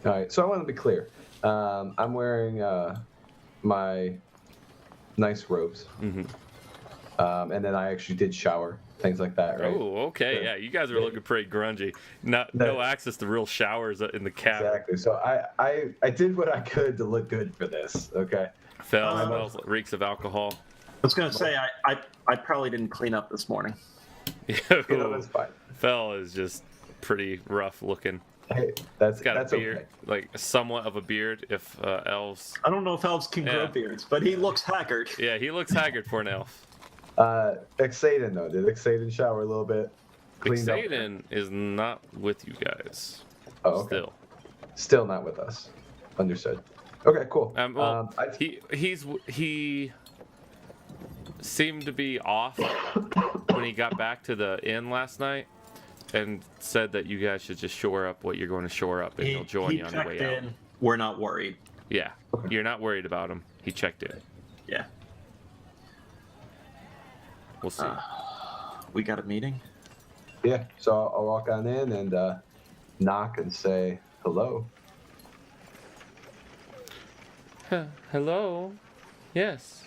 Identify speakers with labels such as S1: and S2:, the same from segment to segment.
S1: All right. So I want to be clear. I'm wearing my nice robes,
S2: Mm-hmm.
S1: and then I actually did shower, things like that, right?
S2: Oh, okay.
S1: The,
S2: Yeah, you guys are
S1: the,
S2: looking pretty grungy. Not no
S1: the,
S2: access to real showers in the cabin.
S1: exactly. So I did what I could to look good for this. Okay.
S2: Fell
S1: My
S3: I
S1: most
S2: smells like reeks of alcohol.
S3: was gonna
S1: most
S3: say I probably didn't clean up this morning.
S2: Yo,
S1: that's fine.
S2: Fell is just pretty rough looking.
S1: Hey,
S2: He's got a
S1: that's
S2: beard,
S1: okay.
S2: like somewhat of a beard. If elves,
S3: I don't know if elves can grow
S2: Yeah.
S3: beards, but he looks haggard.
S2: yeah, he looks haggard for an elf.
S1: Exaden though, did Exaden shower a little bit? Cleaned up.
S2: Xaden is not with you guys.
S1: Oh, okay. Still not with us. Understood. Okay, cool.
S2: Well, he seemed to be off when he got back to the inn last night, and said that you guys should just shore up what you're going to shore up, and he'll join you on the
S3: checked
S2: way out.
S3: in. We're not worried.
S2: Yeah, you're not worried about him. He checked in.
S3: Yeah.
S2: We'll see.
S3: We got a meeting.
S1: Yeah, so I'll walk on in and knock and say hello.
S2: Hello. Yes.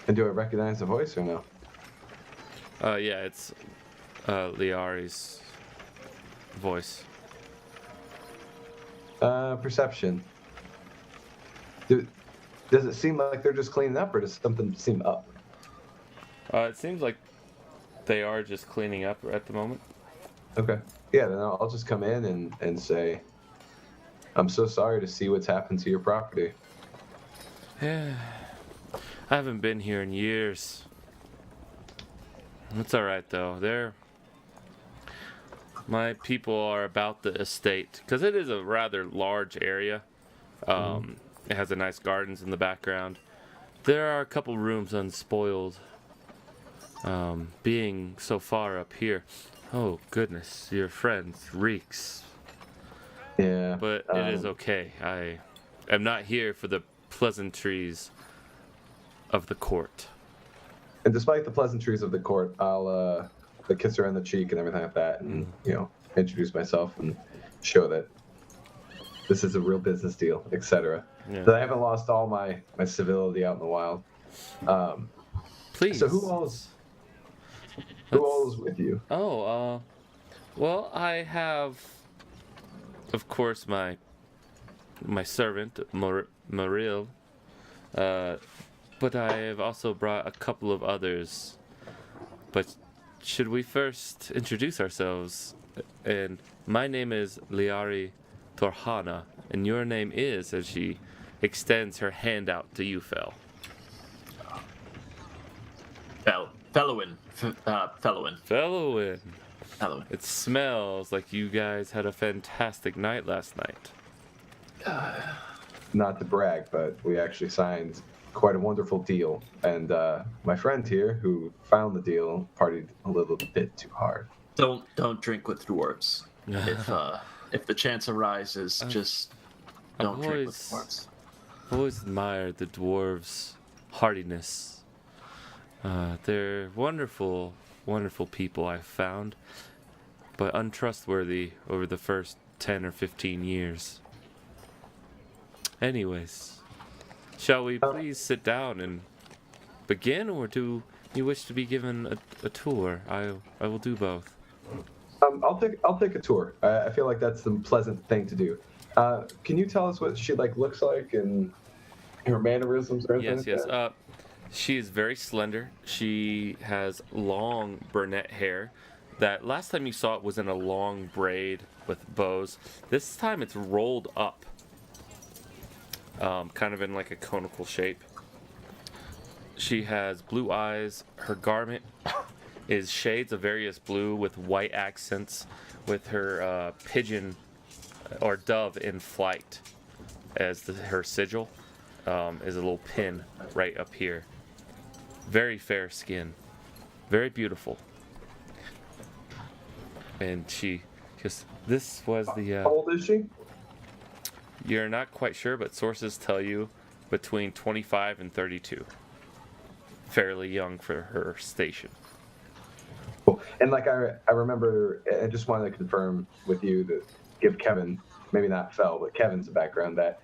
S1: And do I recognize the voice or no?
S2: Yeah, it's Liari's voice.
S1: Perception. Does it seem like they're just cleaning up, or does something seem up?
S2: It seems like they are just cleaning up at the moment.
S1: Okay. Yeah, then I'll just come in and say, I'm so sorry to see what's happened to your property.
S2: Yeah. I haven't been here in years. It's alright though. My people are about the estate, because it is a rather large area. It has a nice gardens in the background. There are a couple rooms unspoiled. Being so far up here. Oh goodness, your friend reeks.
S1: Yeah.
S2: But it is okay. I am not here for the pleasantries of the court.
S1: And despite the pleasantries of the court, I'll kiss her on the cheek and everything like that, and introduce myself and show that this is a real business deal, etc.
S2: Yeah.
S1: That I haven't lost all my civility out in the wild.
S2: Please.
S1: So who all is with you?
S2: Oh, well, I have, of course, my servant, Maril, but I have also brought a couple of others. But should we first introduce ourselves? And my name is Liari Torhana, and your name is, as she extends her hand out to you, Fel.
S3: Fellowin.
S2: Fellowin.
S3: Fellowin.
S2: It smells like you guys had a fantastic night last night.
S1: Not to brag, but we actually signed quite a wonderful deal. And my friend here, who found the deal, partied a little bit too hard.
S3: Don't drink with dwarves. If the chance arises, just don't drink with dwarves.
S2: I've always admired the dwarves' hardiness. They're wonderful, wonderful people I've found, but untrustworthy over the first 10 or 15 years. Anyways, shall we please sit down and begin, or do you wish to be given a tour? I will do both.
S1: I'll take a tour. I feel like that's the pleasant thing to do. Can you tell us what she looks like and her mannerisms or anything?
S2: Yes.
S1: Like that?
S2: She is very slender. She has long brunette hair. That last time you saw it was in a long braid with bows. This time it's rolled up, kind of in like a conical shape. She has blue eyes. Her garment is shades of various blue with white accents, with her pigeon or dove in flight as her sigil is a little pin right up here. Very fair skin, very beautiful. And this was the...
S1: How old is she?
S2: You're not quite sure, but sources tell you between 25 and 32. Fairly young for her station.
S1: Cool. And I remember, I just wanted to confirm with you that give Kevin, maybe not Fel, but Kevin's a background that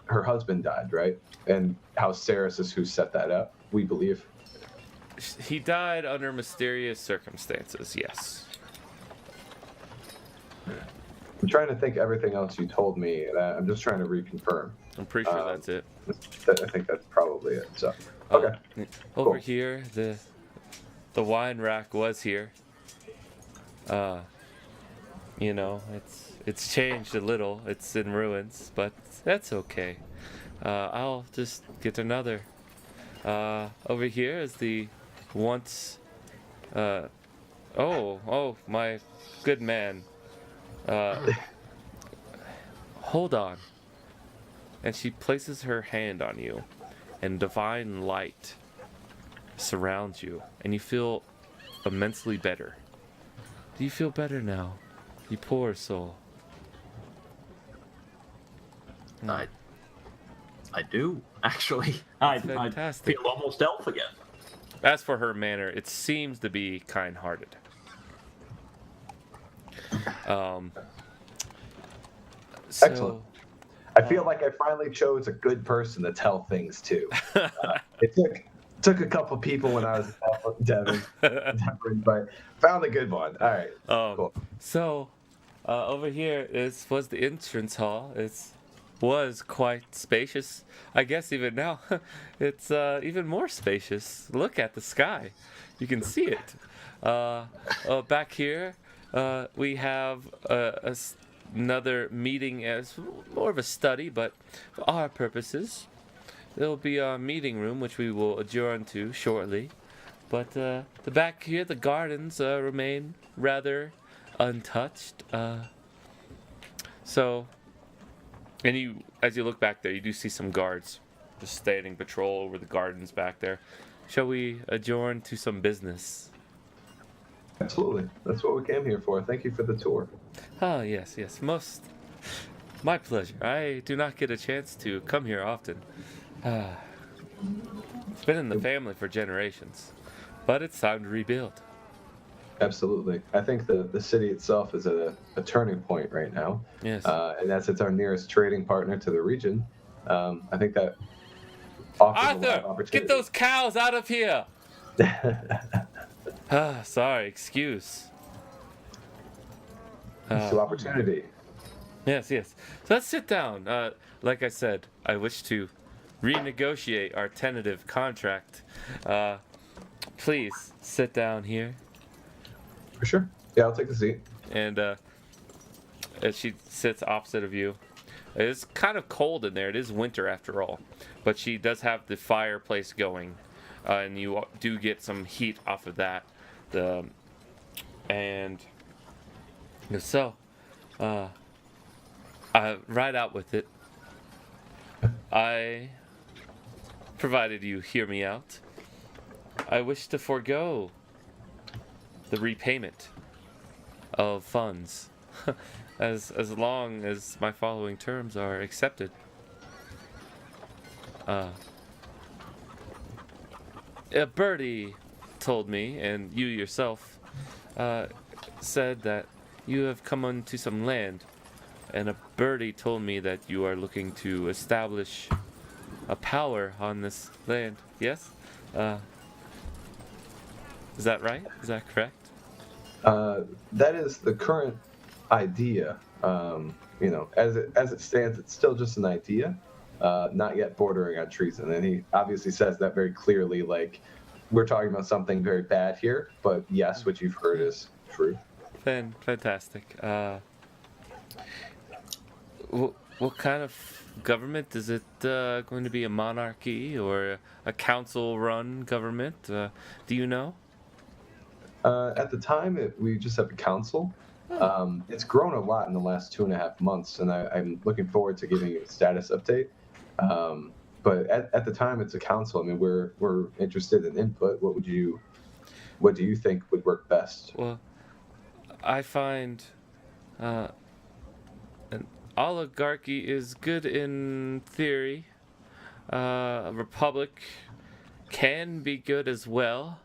S1: her husband died, right? And how Saris is who set that up, we believe.
S2: He died under mysterious circumstances, yes.
S1: I'm trying to think everything else you told me. And I'm just trying to reconfirm.
S2: I'm pretty sure that's it.
S1: I think that's probably it. So, okay.
S2: Over
S1: Cool.
S2: here, the wine rack was here. You know, it's changed a little. It's in ruins, but that's okay. I'll just get another. Over here is the once. Oh, my good man. Hold on. And she places her hand on you, and divine light surrounds you, and you feel immensely better. Do you feel better now? You poor soul.
S3: I do, actually. I
S2: fantastic.
S3: feel almost elf again.
S2: As for her manner, it seems to be kind-hearted.
S1: Excellent. I feel like I finally chose a good person to tell things to. It took a couple people when I was in Devon, but found a good one. All right, cool.
S2: So, over here was the entrance hall. It was quite spacious. I guess even now, it's even more spacious. Look at the sky. You can see it. Back here, we have another meeting as more of a study, but for our purposes, there'll be a meeting room which we will adjourn to shortly. But the back here, the gardens remain rather untouched. And as you look back there, you do see some guards just standing patrol over the gardens back there. Shall we adjourn to some business?
S1: Absolutely. That's what we came here for. Thank you for the tour.
S2: Oh, yes. My pleasure. I do not get a chance to come here often. It's been in the family for generations, but it's time to rebuild.
S1: Absolutely. I think the city itself is at a turning point right now.
S2: Yes.
S1: And as it's our nearest trading partner to the region, I think that offers a lot of
S2: Arthur,
S1: opportunity.
S2: get those cows out of here! Sorry, excuse.
S1: To opportunity.
S2: Yes. So let's sit down. Like I said, I wish to renegotiate our tentative contract. Please sit down here.
S1: For sure. Yeah, I'll take the seat.
S2: And as she sits opposite of you, it is kind of cold in there. It is winter after all, but she does have the fireplace going, and you do get some heat off of that. Right out with it. I, provided you hear me out, I wish to forego the repayment of funds as long as my following terms are accepted. Birdie told me, and you yourself said that you have come onto some land, and a birdie told me that you are looking to establish a power on this land. Yes? Is that right? Is that correct?
S1: That is the current idea. As it stands, it's still just an idea, not yet bordering on treason. And he obviously says that very clearly, like, we're talking about something very bad here, but yes, what you've heard is true.
S2: Fantastic. What kind of government? Is it going to be a monarchy or a council-run government? Do you know?
S1: At the time, we just have a council. It's grown a lot in the last 2.5 months, and I'm looking forward to giving you a status update. But at the time, it's a council. I mean, we're interested in input. What do you think would work best?
S2: Well, I find an oligarchy is good in theory. A republic can be good as well.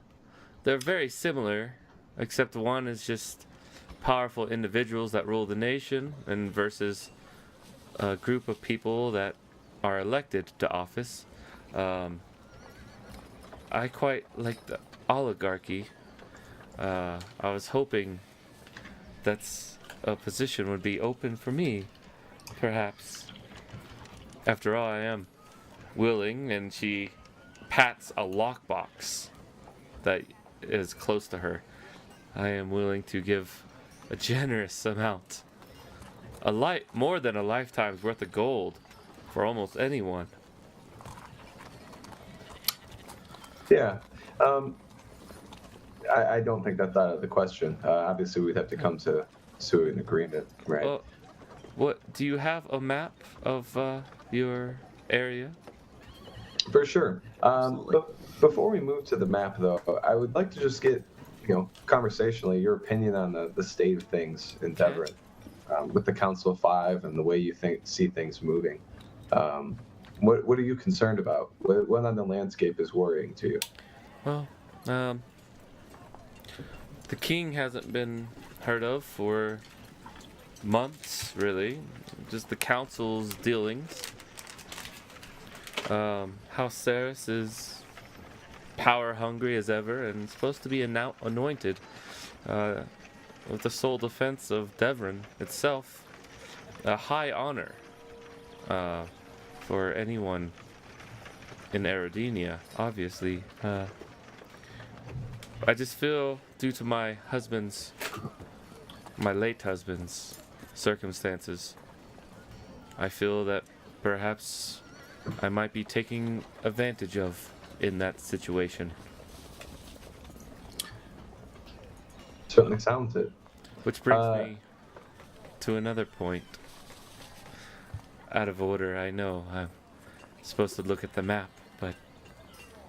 S2: They're very similar, except one is just powerful individuals that rule the nation and versus a group of people that are elected to office. I quite like the oligarchy. I was hoping that's a position would be open for me, perhaps. After all, I am willing, and she pats a lockbox that is close to her. I am willing to give a generous amount. More than a lifetime's worth of gold for almost anyone.
S1: Yeah. I don't think that's out of the question. Obviously, we'd have to come to an agreement, right?
S2: Well, what do you have a map of your area?
S1: For sure.
S3: Absolutely.
S1: But before we move to the map, though, I would like to just get, conversationally, your opinion on the state of things in
S2: Okay.
S1: Devon, with the Council of Five and the way you see things moving. What are you concerned about? What on the landscape is worrying to you?
S2: Well, the king hasn't been heard of for months, really. Just the council's dealings. House Saris is power hungry as ever and supposed to be anointed with the sole defense of Devon itself. A high honor for anyone in Aridenia, obviously. I just feel, due to my late husband's circumstances, I feel that perhaps I might be taking advantage of in that situation.
S1: Certainly sounds it.
S2: Which brings me to another point. Out of order, I know. I'm supposed to look at the map, but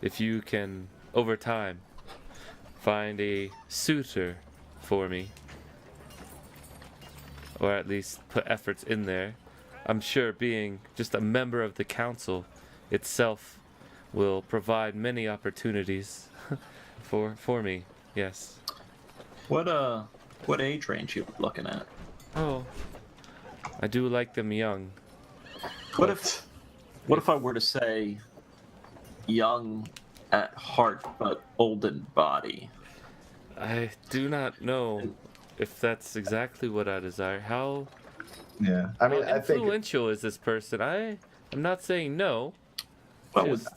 S2: if you can, over time, find a suitor for me, or at least put efforts in there, I'm sure being just a member of the council itself will provide many opportunities for me. Yes.
S3: What age range you looking at?
S2: Oh, I do like them young.
S3: What if I were to say young at heart but old in body?
S2: I do not know if that's exactly what I desire. How
S1: Yeah. I mean, I think
S2: influential is this person? I'm not saying no.
S3: Well,
S2: Just,
S3: it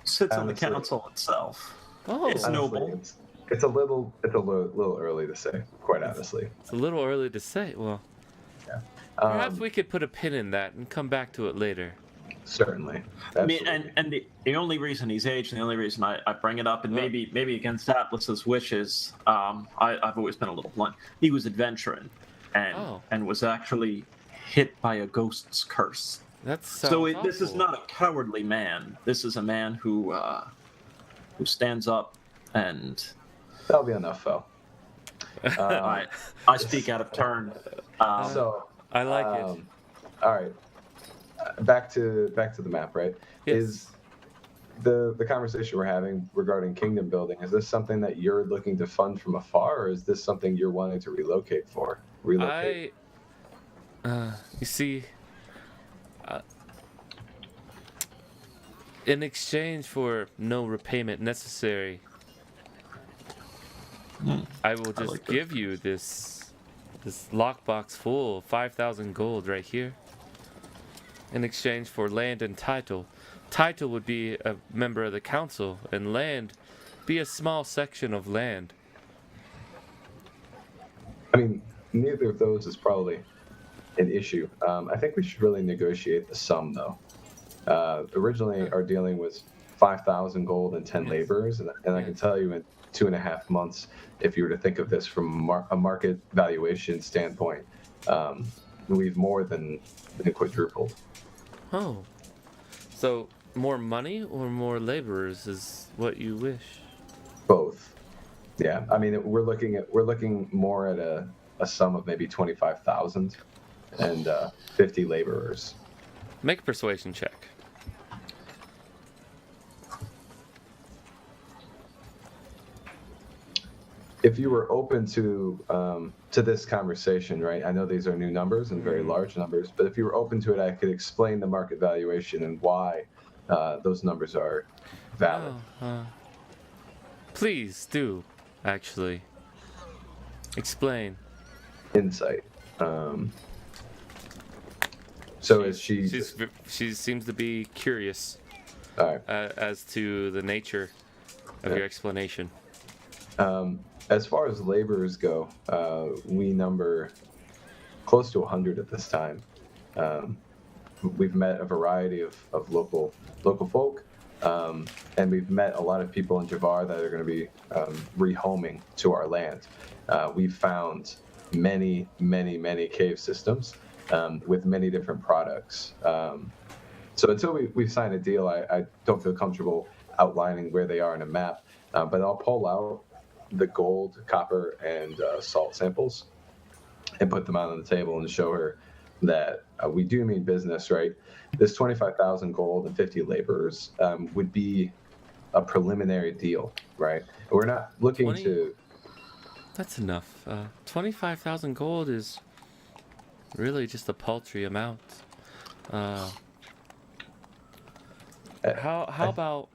S3: sits on the
S1: honestly-
S3: council itself.
S2: oh,
S3: It's
S1: honestly,
S3: noble.
S1: it's a little early to say, quite honestly.
S2: it's a little early to say. Well, perhaps we could put a pin in that and come back to it later.
S1: Certainly.
S3: I mean,
S1: Absolutely.
S3: and the only reason he's aged, and the only reason I bring it up, and maybe against Atlas's wishes, I've always been a little blunt. He was adventuring, and was actually hit by a ghost's curse.
S2: That's
S3: This is not a cowardly man. This is a man who stands up and.
S1: That'll be enough, though.
S3: I speak out of turn.
S1: So
S2: I like it.
S1: All right. Back to the map, right?
S2: Yes.
S1: Is the conversation we're having regarding kingdom building, is this something that you're looking to fund from afar, or is this something you're wanting to relocate?
S2: You see, in exchange for no repayment necessary, I will just give you this lockbox full of 5,000 gold right here. In exchange for land and title. Title would be a member of the council, and land be a small section of land.
S1: I mean, neither of those is probably an issue. I think we should really negotiate the sum, though. Originally, our dealing was 5,000 gold and 10 laborers, and I can tell you in 2.5 months, if you were to think of this from a market valuation standpoint, we've more than quadrupled.
S2: Oh. So, more money or more laborers is what you wish?
S1: Both. Yeah. I mean, we're looking more at a sum of maybe 25,000 and 50 laborers.
S2: Make a persuasion check.
S1: If you were open to to this conversation, right? I know these are new numbers and very large numbers, but if you were open to it, I could explain the market valuation and why those numbers are valid.
S2: Please do, actually. Explain.
S1: Insight. So is she
S2: seems to be curious
S1: all right.
S2: as to the nature of your explanation.
S1: As far as laborers go, we number close to 100 at this time. We've met a variety of local folk, and we've met a lot of people in Javar that are going to be rehoming to our land. We've found many cave systems with many different products. So until we sign a deal, I don't feel comfortable outlining where they are in a map, but I'll pull out the gold, copper, and salt samples and put them out on the table and show her that we do mean business, right? This 25,000 gold and 50 laborers would be a preliminary deal, right? We're not looking to...
S2: That's enough. 25,000 gold is really just a paltry amount. How about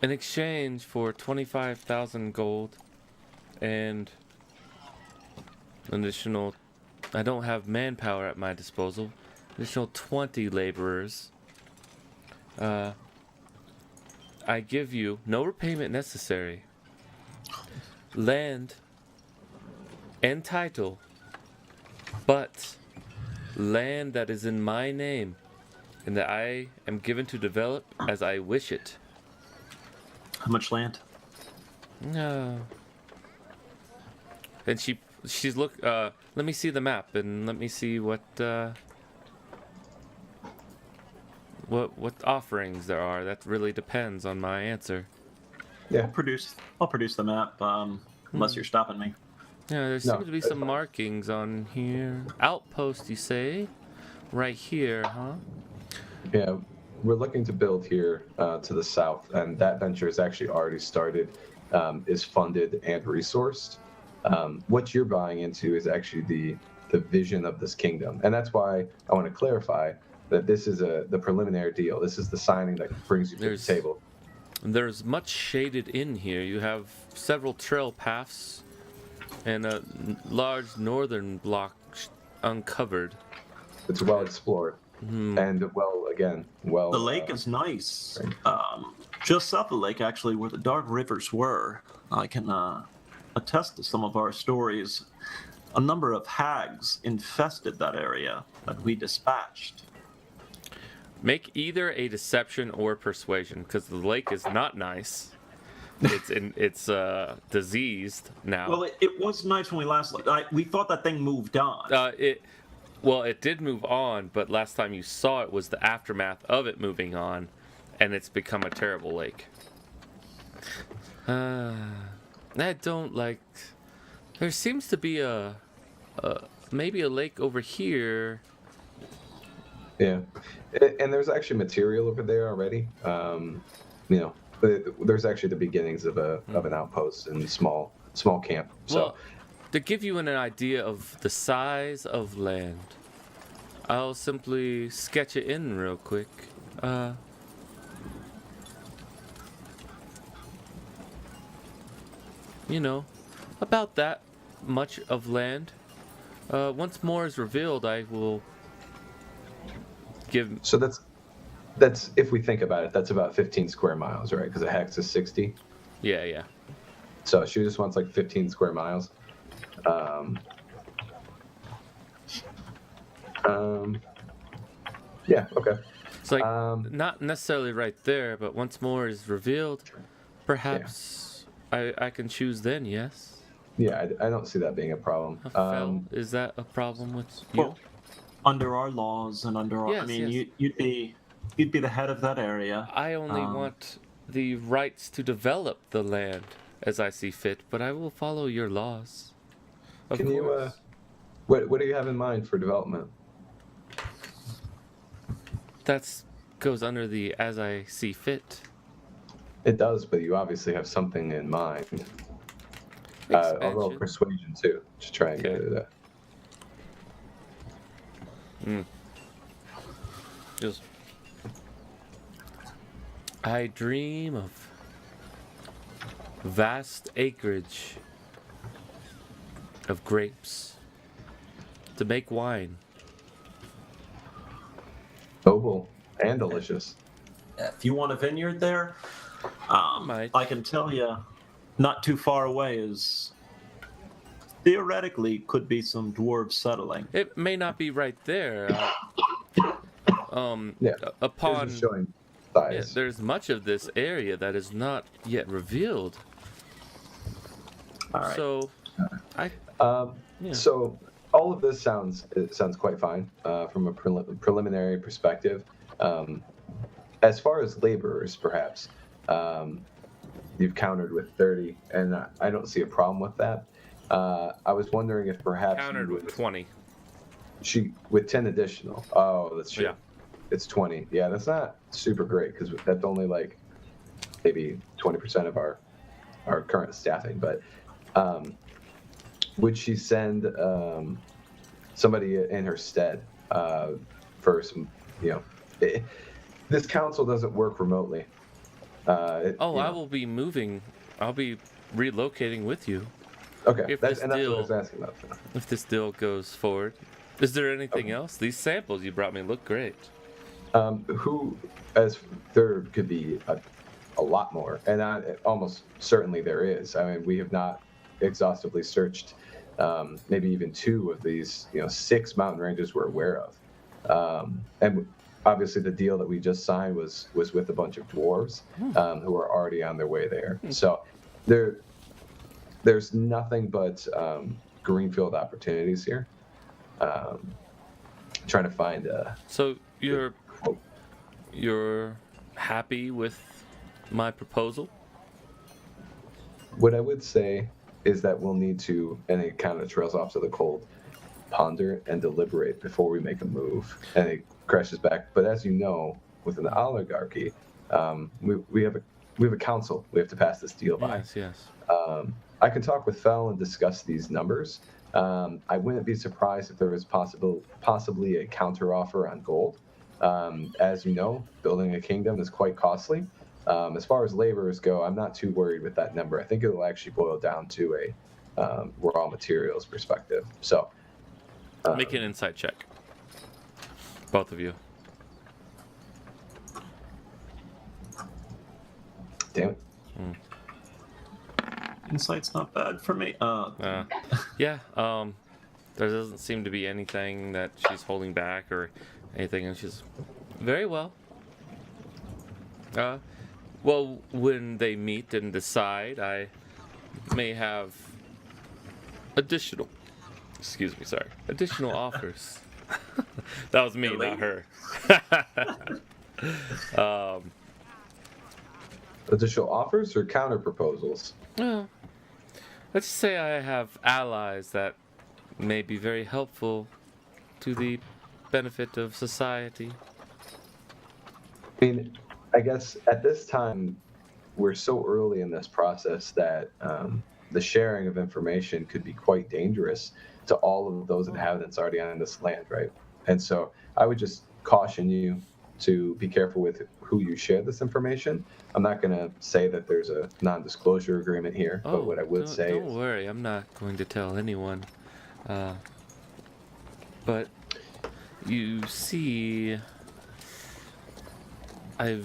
S2: in exchange for 25,000 gold and additional, I don't have manpower at my disposal, additional 20 laborers, I give you no repayment necessary, land and title, but land that is in my name and that I am given to develop as I wish it.
S3: How much land?
S2: No. And she's look. Let me see the map and let me see what offerings there are. That really depends on my answer.
S1: Yeah.
S3: I'll produce the map. Unless you're stopping me.
S2: Yeah, there seems to be some markings on here. Outpost, you say? Right here, huh?
S1: Yeah, we're looking to build here to the south, and that venture is actually already started, is funded and resourced. What you're buying into is actually the vision of this kingdom, and that's why I want to clarify that this is the preliminary deal. This is the signing that brings you to the table.
S2: There's much shaded in here. You have several trail paths and a large northern block uncovered.
S1: It's well explored. And
S3: the lake is nice. Right. Just south of the lake, actually, where the dark rivers were, I can attest to some of our stories. A number of hags infested that area that we dispatched.
S2: Make either a deception or persuasion, because the lake is not nice. It's diseased now.
S3: Well, it was nice when we last looked. We thought that thing moved on.
S2: It did move on, but last time you saw it was the aftermath of it moving on, and it's become a terrible lake. I don't like... There seems to be maybe a lake over here.
S1: Yeah, and there's actually material over there already. There's actually the beginnings of an outpost and small camp. So.
S2: Well, to give you an idea of the size of land, I'll simply sketch it in real quick. About that much of land. Once more is revealed, I will give...
S1: So that's if we think about it, that's about 15 square miles, right? Because a hex is 60.
S2: Yeah.
S1: So she just wants like 15 square miles. Yeah, okay.
S2: It's like not necessarily right there, but once more is revealed, perhaps I can choose then, yes?
S1: Yeah, I don't see that being a problem.
S2: Is that a problem with you?
S3: Well, under our laws and under our...
S2: Yes.
S3: You'd be the head of that area.
S2: I only want the rights to develop the land as I see fit, but I will follow your laws. Of course.
S1: What do you have in mind for development?
S2: That goes under the as I see fit.
S1: It does, but you obviously have something in mind. I'll roll
S2: Expansion.
S1: persuasion too to try and get
S2: Okay.
S1: it.
S2: Just, I dream of vast acreage of grapes to make wine.
S1: Noble and delicious.
S3: If you want a vineyard there,
S2: Might.
S3: I can tell you, not too far away is theoretically could be some dwarves settling.
S2: It may not be right there.
S1: Yeah.
S2: Upon
S1: Here's just showing
S2: yeah,
S1: size.
S2: there's much of this area that is not yet revealed.
S3: All right.
S2: So, I yeah.
S1: So all of this sounds quite fine from a preliminary perspective. As far as laborers, perhaps you've countered with 30, and I don't see a problem with that. I was wondering if perhaps
S2: countered
S1: you
S2: with 20.
S1: with 10 additional. Oh, that's true.
S2: Yeah.
S1: It's 20. Yeah, that's not super great because that's only like maybe 20% of our current staffing. But would she send somebody in her stead for some, this council doesn't work remotely.
S2: I will be moving. I'll be relocating with you
S1: Okay,
S2: if
S1: that's
S2: this
S1: what I
S2: deal-
S1: was asking about.
S2: if this deal goes forward. Is there anything else? These samples you brought me look great.
S1: There could be a lot more, and almost certainly there is. I mean, we have not exhaustively searched maybe even 2 of these, 6 mountain ranges we're aware of, and obviously the deal that we just signed was with a bunch of dwarves who are already on their way there. So there's nothing but greenfield opportunities here. Trying to find
S2: So you're happy with my proposal?
S1: what I would say is that we'll need to, and it kind of trails off to the cold, ponder and deliberate before we make a move. And it crashes back. But as you know, within the oligarchy, we have a council we have to pass this deal by.
S2: Yes.
S1: I can talk with Fel and discuss these numbers. I wouldn't be surprised if there was possibly a counteroffer on gold. As you know, building a kingdom is quite costly. As far as laborers go, I'm not too worried with that number. I think it will actually boil down to a raw materials perspective. So,
S2: Make an insight check. Both of you.
S1: damn it.
S3: Insight's not bad for me.
S2: Yeah. There doesn't seem to be anything that she's holding back or anything, and she's very well. Well, when they meet and decide, I may have additional offers. That was me, not her.
S1: Additional offers or counter proposals?
S2: Well, let's say I have allies that may be very helpful to the benefit of society.
S1: I mean, I guess at this time, we're so early in this process that the sharing of information could be quite dangerous to all of those inhabitants already on this land, right? And so I would just caution you to be careful with who you share this information. I'm not going to say that there's a non-disclosure agreement here, but what I would say
S2: don't
S1: is...
S2: worry, I'm not going to tell anyone. But you see, I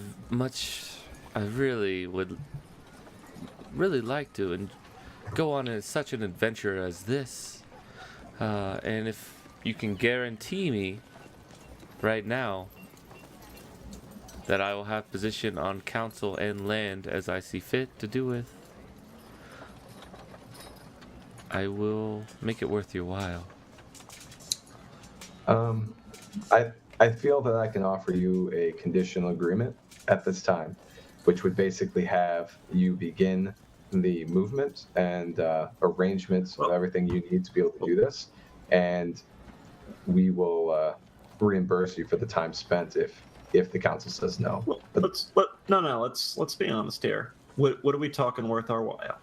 S2: really would like to and go on such an adventure as this. And if you can guarantee me right now that I will have position on council and land as I see fit to do with, I will make it worth your while.
S1: I feel that I can offer you a conditional agreement at this time, which would basically have you begin the movement and arrangements of everything you need to be able to do this, and we will reimburse you for the time spent if the council says no.
S3: Well, let's be honest here. What are we talking worth our while?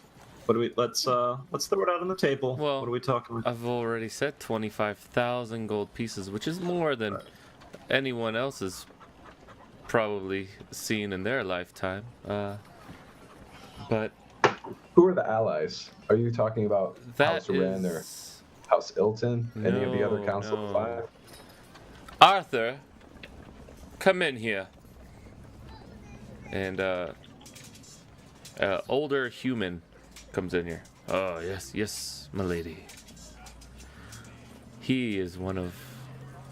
S3: What do we? Let's throw it out on the table.
S2: Well,
S3: what are we talking about?
S2: I've already said 25,000 gold pieces, which is more than anyone else has probably seen in their lifetime. But
S1: Who are the allies? Are you talking about
S2: that
S1: House Wren or
S2: is
S1: House Ilton? Any of the other
S2: No,
S1: Council
S2: no.
S1: of Five?
S2: Arthur. Come in here. And older human comes in here. Oh yes, my lady. He is one of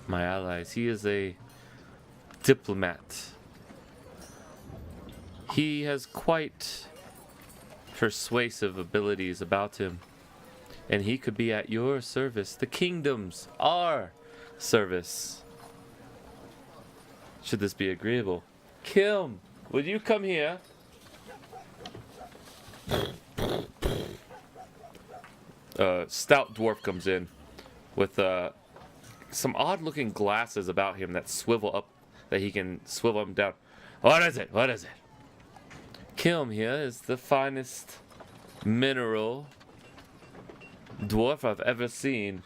S2: my allies. He is a diplomat. He has quite persuasive abilities about him, and he could be at your service, the kingdom's, our service. Should this be agreeable? Kilm, would you come here? Stout dwarf comes in with some odd-looking glasses about him that swivel up, that he can swivel them down. What is it? What is it? Kilm here is the finest mineral dwarf I've ever seen.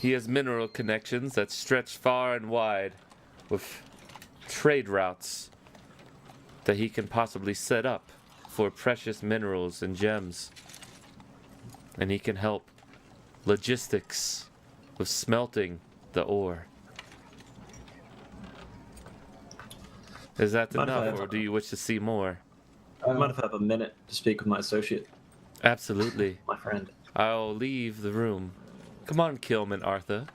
S2: He has mineral connections that stretch far and wide with trade routes that he can possibly set up for precious minerals and gems. And he can help logistics with smelting the ore. Is that enough, or do you wish to see more?
S3: I might have a minute to speak with my associate,
S2: Absolutely.
S3: my friend.
S2: I'll leave the room. Come on, Kilm and Arthur.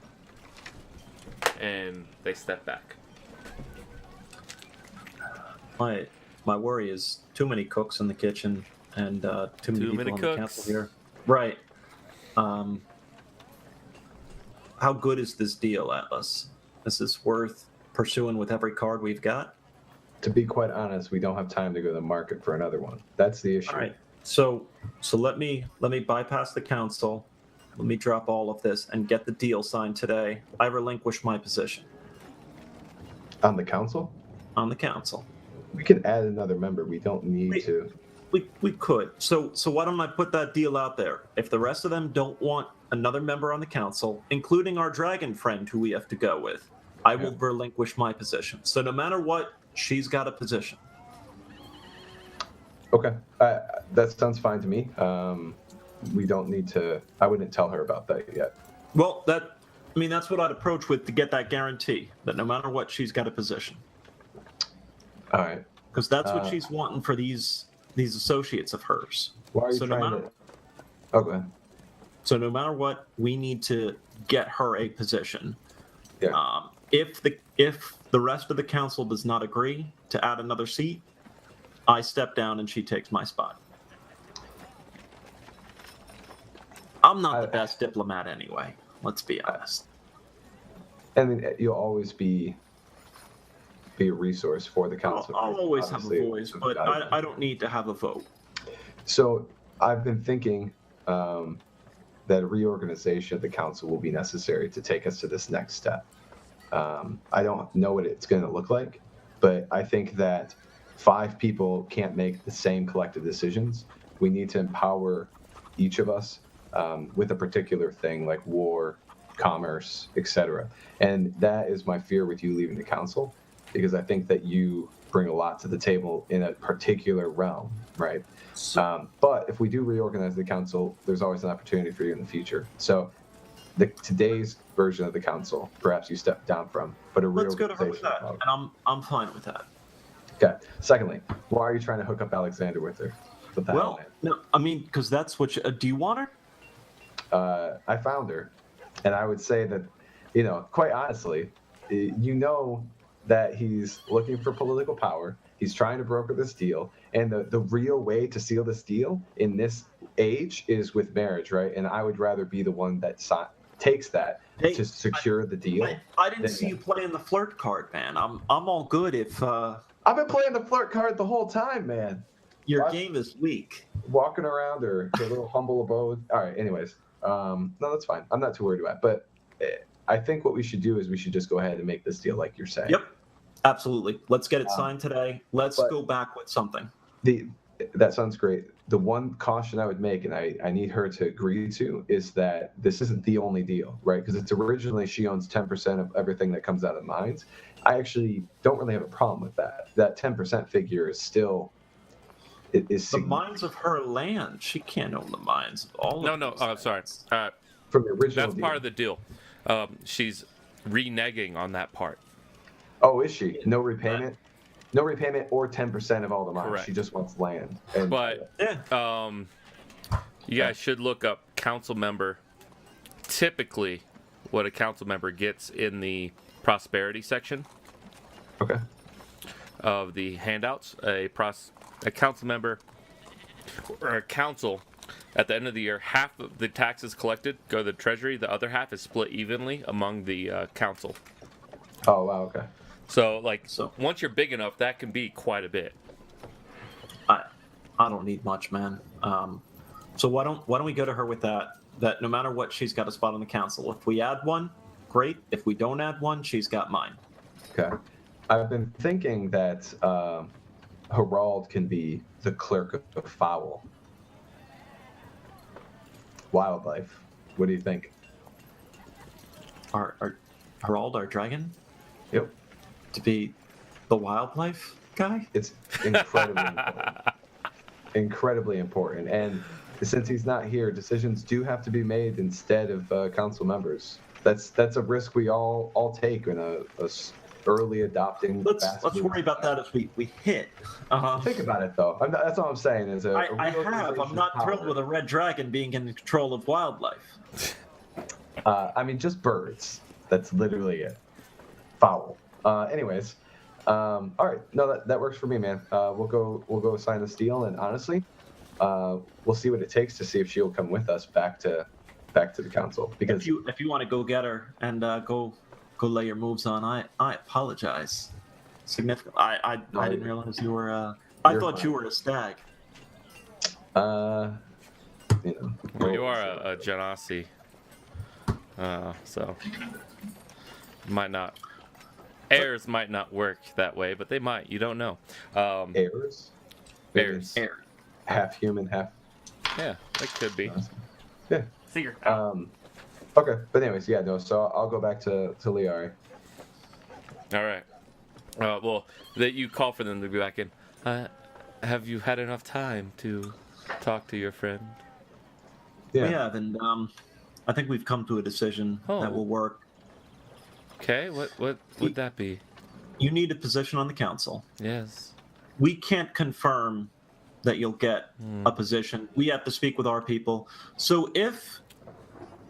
S2: And they step back.
S3: My worry is too many cooks in the kitchen and too many people on the council here. Right. How good is this deal, Atlas? Is this worth pursuing with every card we've got?
S1: To be quite honest, we don't have time to go to the market for another one. That's the issue.
S3: All right. So let me bypass the council. Let me drop all of this and get the deal signed today. I relinquish my position
S1: On the council?
S3: on the council.
S1: We can add another member. We don't need to.
S3: We could. So why don't I put that deal out there? If the rest of them don't want another member on the council, including our dragon friend who we have to go with, I will relinquish my position. So no matter what, she's got a position.
S1: Okay. That sounds fine to me. We don't need to. I wouldn't tell her about that yet.
S3: Well, that's what I'd approach with to get that guarantee that no matter what, she's got a position.
S1: All right.
S3: Because that's what she's wanting for these associates of hers.
S1: Why are you trying to? Oh, go ahead.
S3: So no matter what, we need to get her a position.
S1: Yeah.
S3: If the rest of the council does not agree to add another seat, I step down and she takes my spot. I'm not the best diplomat anyway. Let's be honest.
S1: I mean, you'll always be a resource for the council.
S3: I'll always have a voice, but I don't need to have a vote.
S1: So I've been thinking that a reorganization of the council will be necessary to take us to this next step. I don't know what it's going to look like, but I think that 5 people can't make the same collective decisions. We need to empower each of us with a particular thing like war, commerce, etc. And that is my fear with you leaving the council, because I think that you bring a lot to the table in a particular realm, right? But if we do reorganize the council, there's always an opportunity for you in the future. So today's version of the council, perhaps you step down from, but
S3: let's go to her with that, and I'm fine with that.
S1: Okay. Secondly, why are you trying to hook up Alexander with her? What the hell, man?
S3: No, I mean, because that's what do you want her?
S1: I found her, and I would say that, quite honestly, that he's looking for political power. He's trying to broker this deal, and the real way to seal this deal in this age is with marriage, right? And I would rather be the one that takes that to secure the deal.
S3: I didn't see you playing the flirt card, man. I'm all good if.
S1: I've been playing the flirt card the whole time, man.
S3: Your game is weak.
S1: Walking around her little humble abode. All right. Anyways, no, that's fine. I'm not too worried about it. But I think what we should do is we should just go ahead and make this deal like you're saying.
S3: Yep. Absolutely. Let's get it signed today. Let's go back with something.
S1: that sounds great. The one caution I would make, and I need her to agree to, is that this isn't the only deal, right? Because it's originally she owns 10% of everything that comes out of the mines. I actually don't really have a problem with that. That 10% figure is still
S3: the mines of her land. She can't own the mines of all of
S2: No.
S3: those
S2: Oh, sorry.
S3: lands.
S1: From the original
S2: That's
S1: deal.
S2: part of the deal. She's reneging on that part.
S1: Oh, is she? No repayment? No repayment or 10% of all the mines.
S2: Correct.
S1: She just wants land. And,
S2: But you guys should look up council member. Typically, what a council member gets in the prosperity section
S1: okay.
S2: of the handouts, a council member or a council at the end of the year, half of the taxes collected go to the treasury, the other half is split evenly among the council.
S1: Oh, wow, okay.
S2: So once you're big enough, that can be quite a bit.
S3: I don't need much, man. So why don't we go to her with that no matter what, she's got a spot on the council. If we add one, great. If we don't add one, she's got mine.
S1: Okay. I've been thinking that Herald can be the clerk of fowl. Wildlife. What do you think?
S3: Our Herald, our dragon,
S1: Yep.
S3: to be the wildlife guy?
S1: It's incredibly important. Incredibly important. And since he's not here, decisions do have to be made instead of council members. That's a risk we all take in a early adopting.
S3: Let's worry about that as we hit.
S1: Think about it though. That's all I'm saying. Is
S3: I'm not thrilled with a red dragon being in control of wildlife.
S1: I mean, just birds. That's literally it. Fowl. Anyways, all right. No, that works for me, man. We'll go sign this deal, and honestly, we'll see what it takes to see if she'll come with us back to the council. Because
S3: if you want to go get her and go lay your moves on, I apologize significantly. I didn't realize you were. I thought
S1: fine.
S3: you were a stag.
S1: Well,
S2: You are a genasi. So might not. Heirs might not work that way, but they might. You don't know.
S1: heirs.
S2: Heirs.
S3: Air.
S1: Half human, half.
S2: Yeah, that could be.
S1: Yeah.
S3: Figure.
S1: Okay, but anyways, yeah, no. So I'll go back to Liari.
S2: All right. Well, that you call for them to be back in. Have you had enough time to talk to your friend?
S1: Yeah.
S3: We have, and I think we've come to a decision that will work.
S2: Okay. What would that be?
S3: You need a position on the council.
S2: Yes.
S3: We can't confirm that you'll get a position. We have to speak with our people. So if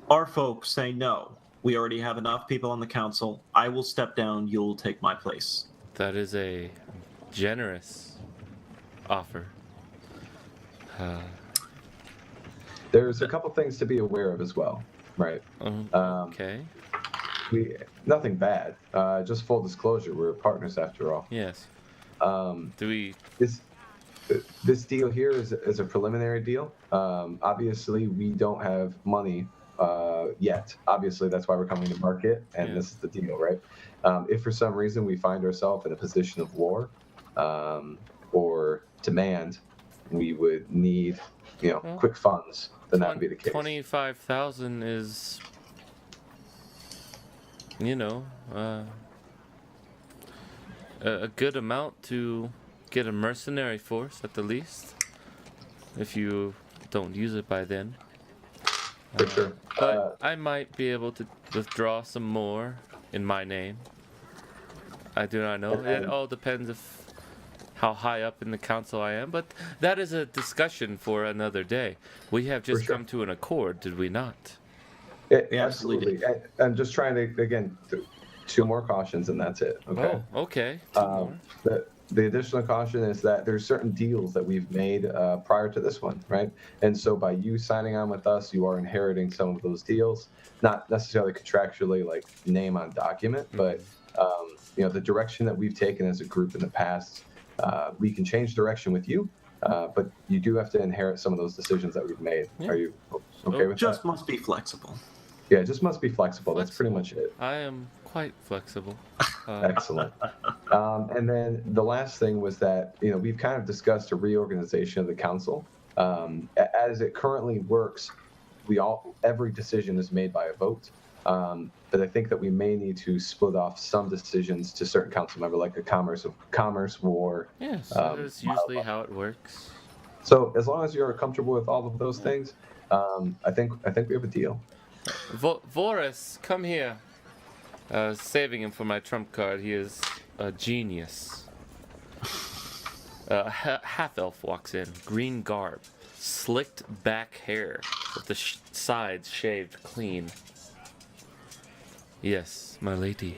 S3: our folks say no, we already have enough people on the council, I will step down, you'll take my place.
S2: That is a generous offer.
S1: There's a couple things to be aware of as well, right?
S2: Okay.
S1: Nothing bad. Just full disclosure, we're partners after all.
S2: Yes.
S1: Do
S2: we?
S1: This deal here is a preliminary deal. Obviously, we don't have money yet. Obviously, that's why we're coming to market, and this is the deal, right? If for some reason we find ourselves in a position of war or demand, we would need, quick funds. Then that would be the case.
S2: 25,000 is, a good amount to get a mercenary force at the least. If you don't use it by then.
S1: For sure.
S2: But I might be able to withdraw some more in my name. I do not know. It all depends how high up in the council I am. But that is a discussion for another day. We have just come to an accord, did we not?
S1: Absolutely. I'm just trying to, again, two more cautions and that's it. Okay.
S2: Oh, okay. Two more.
S1: The additional caution is that there's certain deals that we've made prior to this one, right? And so by you signing on with us, you are inheriting some of those deals, not necessarily contractually like name on document, but the direction that we've taken as a group in the past, we can change direction with you, but you do have to inherit some of those decisions that we've made. Yeah. Are you okay with that?
S3: Just must be flexible.
S1: Yeah, just must be flexible. That's pretty much it.
S2: I am quite flexible.
S1: Excellent. And then the last thing was that we've kind of discussed a reorganization of the council. As it currently works, every decision is made by a vote. But I think that we may need to split off some decisions to certain council member, like a commerce, war.
S2: Yes, that is usually how it works.
S1: So as long as you're comfortable with all of those things, I think we have a deal.
S2: Voris, come here. Saving him for my trump card. He is a genius. Half elf walks in, green garb, slicked back hair with the sides shaved clean. Yes, my lady.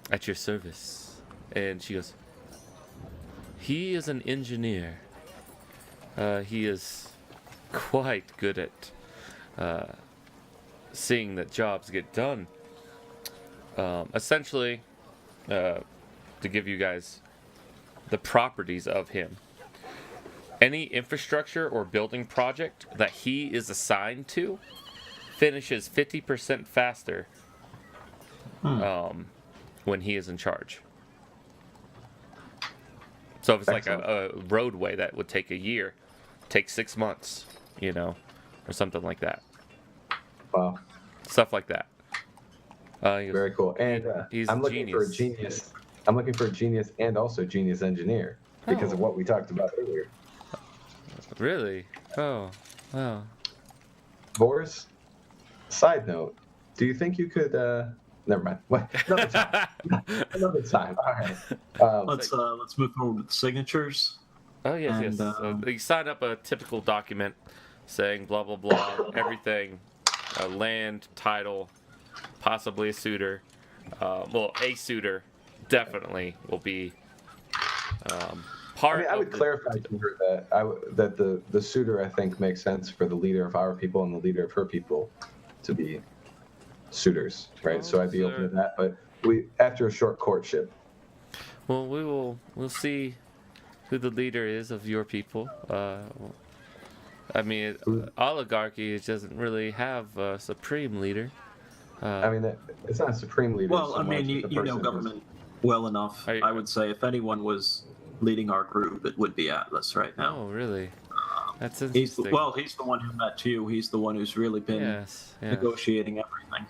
S2: At your service. And she goes, he is an engineer. He is quite good at seeing that jobs get done. Essentially, to give you guys the properties of him, any infrastructure or building project that he is assigned to finishes 50% faster when he is in charge. So if it's like a roadway that would take a year, take 6 months, or something like that.
S1: Wow.
S2: Stuff like that.
S1: Very cool. And I'm looking for a genius. I'm looking for a genius and also genius engineer because of what we talked about earlier.
S2: Really? Oh, wow.
S1: Boris, side note, do you think you could never mind. What? Another time. Another time. All right.
S3: Let's move forward with the signatures.
S2: Oh yes, yes. You sign up a typical document saying blah blah blah, everything, land, title, possibly a suitor. A suitor definitely will be part.
S1: I would clarify to her that the suitor I think makes sense for the leader of our people and the leader of her people to be suitors, right? So I'd be open to that, but after a short courtship.
S2: Well, we'll see who the leader is of your people. Oligarchy doesn't really have a supreme leader.
S1: It's not a supreme leader.
S3: Well, you know government well enough. I would say if anyone was leading our group, it would be Atlas right now.
S2: Oh, really? That's interesting.
S3: He's the one who met you. He's the one who's really been negotiating everything.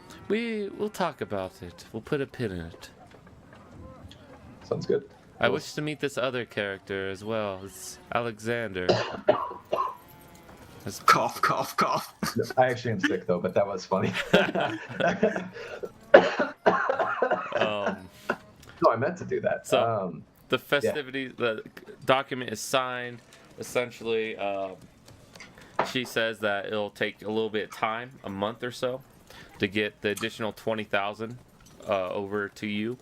S2: We'll talk about it. We'll put a pin in it.
S1: Sounds good.
S2: I wish to meet this other character as well. It's Alexander.
S3: Cough, cough, cough.
S1: I actually am sick though, but that was funny. No, I meant to do that.
S2: So the festivities, the document is signed. Essentially, she says that it'll take a little bit of time, a month or so, to get the additional 20,000 over to you.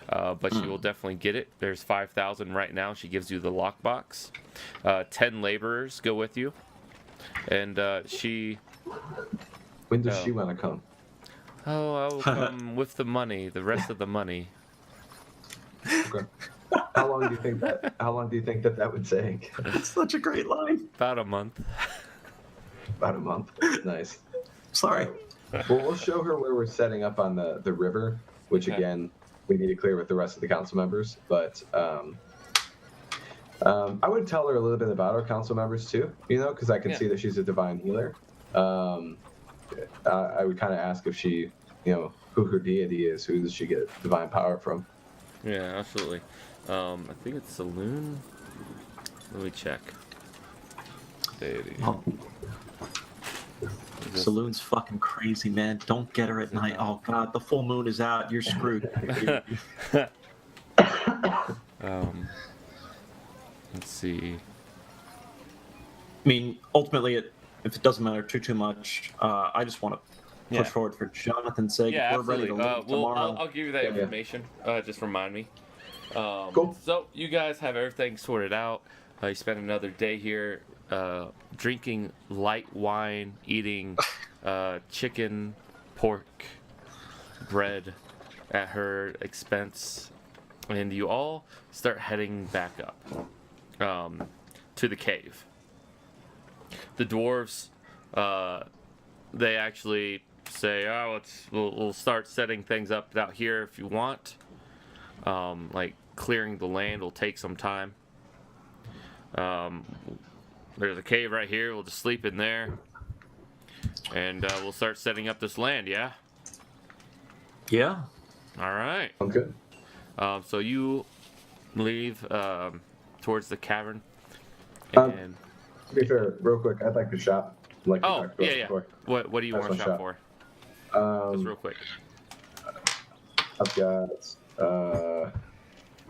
S2: But she will definitely get it. There's 5,000 right now. She gives you the lockbox. 10 laborers go with you, and she.
S1: When does she want to come?
S2: Oh, I will come with the money. The rest of the money.
S1: Okay. How long do you think that would take?
S3: That's such a great line.
S2: About a month.
S1: About a month. Nice.
S3: Sorry.
S1: Well, we'll show her where we're setting up on the river, which again we need to clear with the rest of the council members. But I would tell her a little bit about our council members too, because I can see that she's a divine healer. I would kind of ask if she, who her deity is, who does she get divine power from?
S2: Yeah, absolutely. I think it's Saloon. Let me check. Deity.
S3: Oh. Saloon's fucking crazy, man. Don't get her at night. Oh god, the full moon is out. You're screwed.
S2: Let's see.
S3: I mean, ultimately, if it doesn't matter too much, I just want to push forward for Jonathan's sake.
S2: Yeah,
S3: We're
S2: absolutely.
S3: ready to leave tomorrow.
S2: I'll give you that information. Just remind me.
S1: Cool.
S2: So you guys have everything sorted out. You spend another day here drinking light wine, eating chicken, pork, bread at her expense, and you all start heading back up to the cave. The dwarves, they actually say, we'll start setting things up out here if you want. Like clearing the land will take some time. There's a cave right here. We'll just sleep in there, and we'll start setting up this land. Yeah.
S3: Yeah.
S2: All right.
S1: I'm good.
S2: So you leave towards the cavern,
S1: Um,
S2: and
S1: To be fair, real quick, I'd like to shop. Like we
S2: oh
S1: talked about
S2: yeah.
S1: before.
S2: What do you
S1: That's
S2: want to
S1: my
S2: shop
S1: shop.
S2: for? Just real quick.
S1: I've got.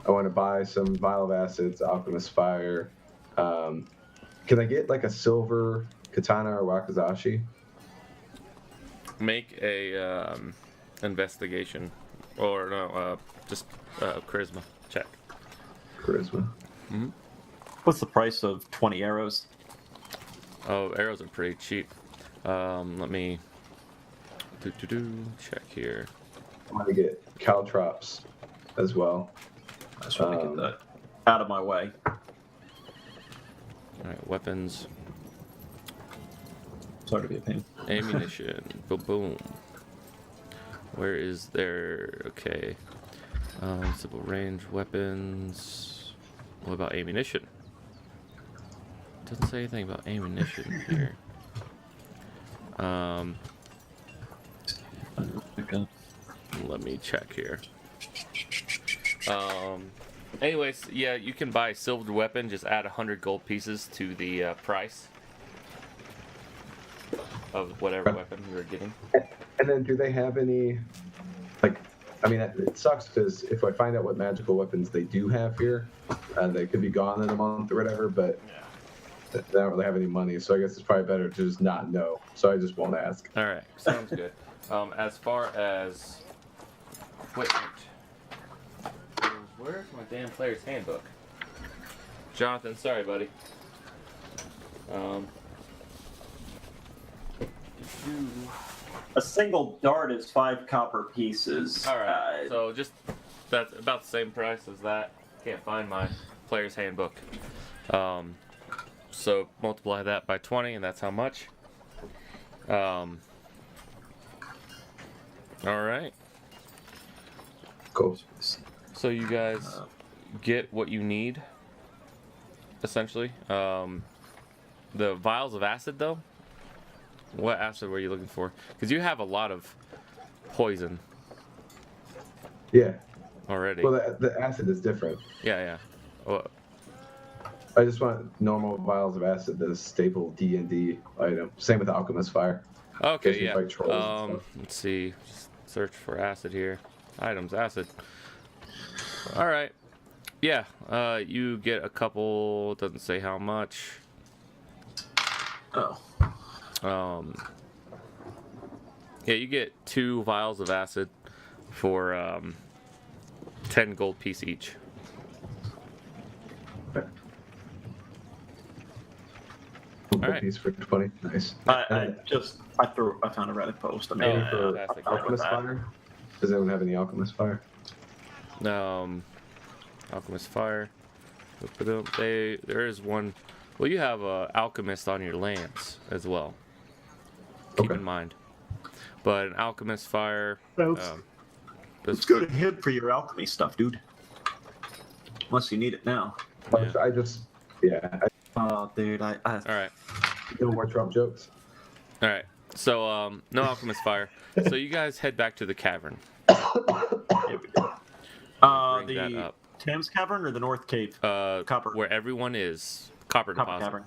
S1: I want to buy some vial of acids, alchemist fire. Can I get like a silver katana or wakizashi?
S2: Make a investigation, or no, just charisma check.
S1: Charisma.
S3: What's the price of 20 arrows?
S2: Oh, arrows are pretty cheap. Let me check here.
S1: I want to get caltrops as well.
S3: I just want to get that out of my way.
S2: All right, weapons,
S3: Sorry to be a pain.
S2: ammunition, boom, boom. Where is there? Okay, simple range weapons. What about ammunition? Doesn't say anything about ammunition here. Let me check here. Anyways, yeah, you can buy a silver weapon. Just add 100 gold pieces to the price of whatever weapon you're getting.
S1: And then, do they have any? Like, I mean, it sucks because if I find out what magical weapons they do have here, they could be gone in a month or whatever. But they don't really have any money, so I guess it's probably better to just not know. So I just won't ask.
S2: All right, sounds good. As far as equipment, where's my damn player's handbook? Jonathan, sorry, buddy.
S3: A single dart is 5 copper pieces.
S2: All right, so just that's about the same price as that. Can't find my player's handbook. So multiply that by 20, and that's how much. All right.
S1: Cool.
S2: So you guys get what you need, essentially. The vials of acid, though. What acid were you looking for? Because you have a lot of poison
S1: Yeah.
S2: already.
S1: Well, the acid is different.
S2: Yeah. Well,
S1: I just want normal vials of acid, the staple D&D item. Same with alchemist fire.
S2: okay,
S1: Gives me
S2: yeah.
S1: fight trolls and stuff.
S2: Let's see. Just search for acid here. Items, acid. All right. Yeah. You get a couple. Doesn't say how much.
S3: Oh.
S2: Yeah, you get 2 vials of acid for 10 gold piece each. All right.
S1: Piece for 20. Nice.
S3: I found a Reddit post. I made
S1: Maybe
S3: it.
S1: for
S2: fantastic.
S1: alchemist fire. Does anyone have any alchemist fire?
S2: Alchemist fire. There is one. Well, you have alchemist on your lance as well. Keep in mind. But an alchemist fire.
S3: Let's go to him for your alchemy stuff, dude. Unless you need it now.
S2: Yeah.
S3: Oh, dude,
S2: All right.
S1: No more Trump jokes.
S2: All right. So, no alchemist fire. So you guys head back to the cavern.
S3: Here we go.
S2: Bring that
S3: The
S2: up.
S3: Thames Cavern or the North Cave? Copper.
S2: Where everyone is. Copper deposit.
S3: Cavern.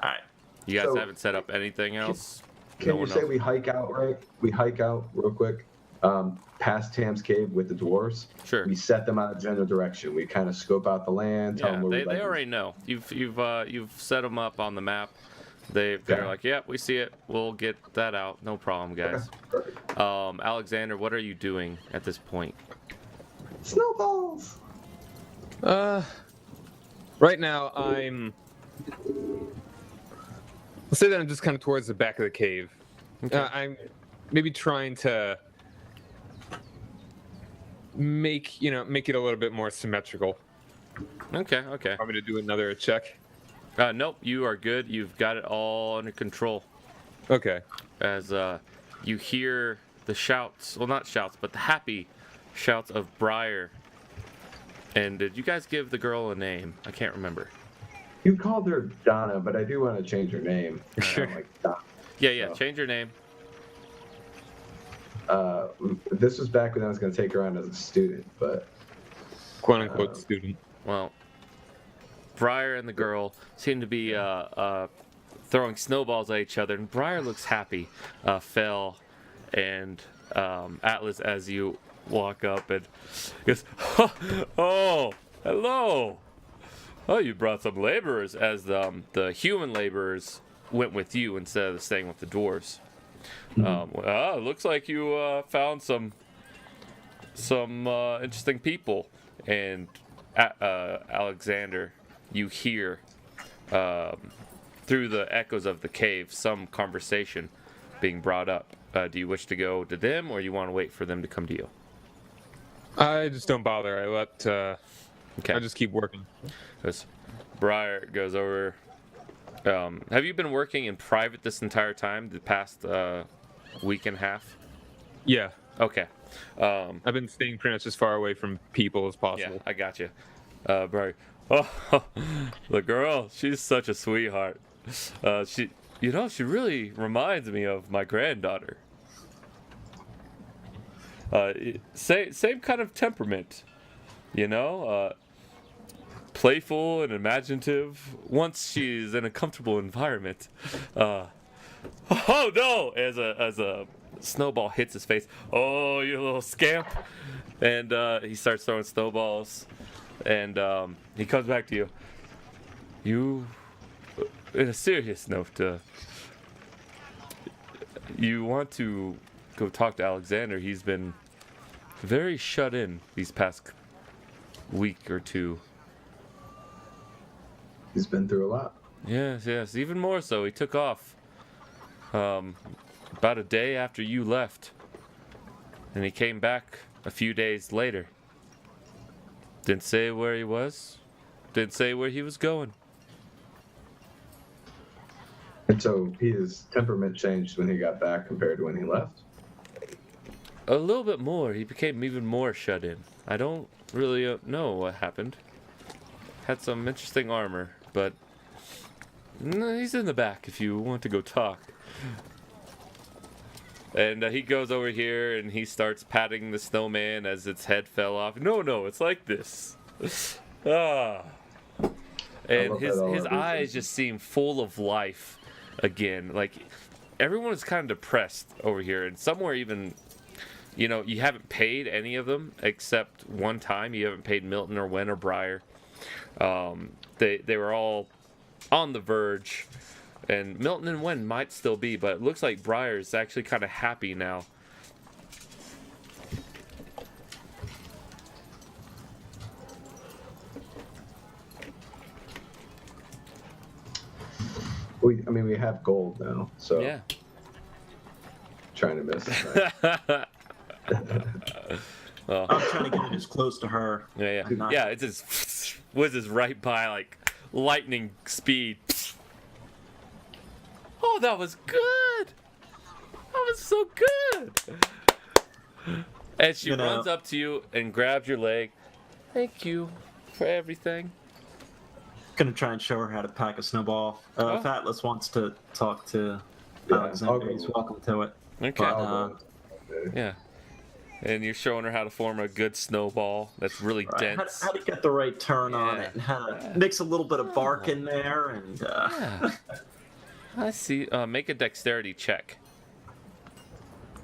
S3: All right.
S2: You guys
S1: So,
S2: haven't set up anything else?
S1: Can
S2: No
S1: you
S2: one
S1: say
S2: else?
S1: we hike out, right? We hike out real quick, past Tam's Cave with the dwarves.
S2: Sure.
S1: We set them on a general direction. We kind of scope out the land. Tell
S2: Yeah,
S1: them where
S2: they
S1: we'd like to-
S2: already know. You've set them up on the map. They're
S1: Okay.
S2: like, yeah, we see it. We'll get that out. No problem, guys.
S1: Perfect.
S2: Alexander, what are you doing at this point?
S1: Snowballs.
S4: Right now I'm. Let's say that I'm just kind of towards the back of the cave.
S2: Okay.
S4: I'm maybe trying to make it a little bit more symmetrical.
S2: Okay.
S4: Want me to do another check?
S2: Nope, you are good. You've got it all under control.
S4: Okay.
S2: As you hear the shouts, well, not shouts, but the happy shouts of Briar And did you guys give the girl a name? I can't remember.
S1: You called her Donna, but I do want to change her name.
S4: Sure.
S1: Like Donna.
S2: Yeah,
S1: So,
S2: change your name.
S1: this was back when I was going to take her on as a student, but
S4: Quote unquote student.
S2: Well, Briar and the girl seem to be throwing snowballs at each other, and Briar looks happy. Fell and Atlas, as you walk up, and goes, "Oh, hello! Oh, you brought some laborers." As the human laborers went with you instead of staying with the dwarves. Well, it looks like you found some interesting people. And Alexander, you hear through the echoes of the cave some conversation being brought up. Do you wish to go to them, or you want to wait for them to come to you?
S4: I just don't bother. I let.
S2: Okay.
S4: I just keep working.
S2: Because Briar goes over. Have you been working in private this entire time, the past week and a half?
S4: Yeah.
S2: Okay.
S4: I've been staying pretty much as far away from people as
S2: Yeah,
S4: possible.
S2: I got you. Briar. Oh, the girl, she's such a sweetheart. She really reminds me of my granddaughter. Same kind of temperament, playful and imaginative once she's in a comfortable environment. Oh no! As a snowball hits his face. Oh, you little scamp! And he starts throwing snowballs, and he comes back to you. You, in a serious note, you want to go talk to Alexander. He's been very shut in these past week or two.
S1: he's been through a lot.
S2: Yes, even more so. He took off about a day after you left, and he came back a few days later. Didn't say where he was, didn't say where he was going.
S1: And so his temperament changed when he got back compared to when he left.
S2: A little bit more. He became even more shut in. I don't really know what happened. Had some interesting armor, but he's in the back if you want to go talk. And he goes over here and he starts patting the snowman as its head fell off. No, it's like this. And his eyes just seem full of life again. Like everyone is kind of depressed over here, and somewhere even, you haven't paid any of them except one time. You haven't paid Milton or Wen or Briar. They were all on the verge. And Milton and Wen might still be, but it looks like Briar's actually kind of happy now.
S1: We have gold now, so
S2: Yeah.
S1: trying to miss.
S2: Well,
S3: I'm trying to get it as close to her.
S2: yeah.
S3: I'm not-
S2: Yeah, it's just whizzes right by like lightning speed. Oh, that was good. That was so good. And she runs up to you and grabs your leg. Thank you for everything.
S3: Gonna try and show her how to pack a snowball. If Atlas wants to talk to Alexander, he's welcome to it.
S2: Okay.
S3: But,
S2: Yeah. And you're showing her how to form a good snowball that's really
S3: right,
S2: dense.
S3: how to get the right turn on
S2: Yeah.
S3: it, and how to mix a little bit of bark in there, and
S2: Yeah. I see. Make a dexterity check.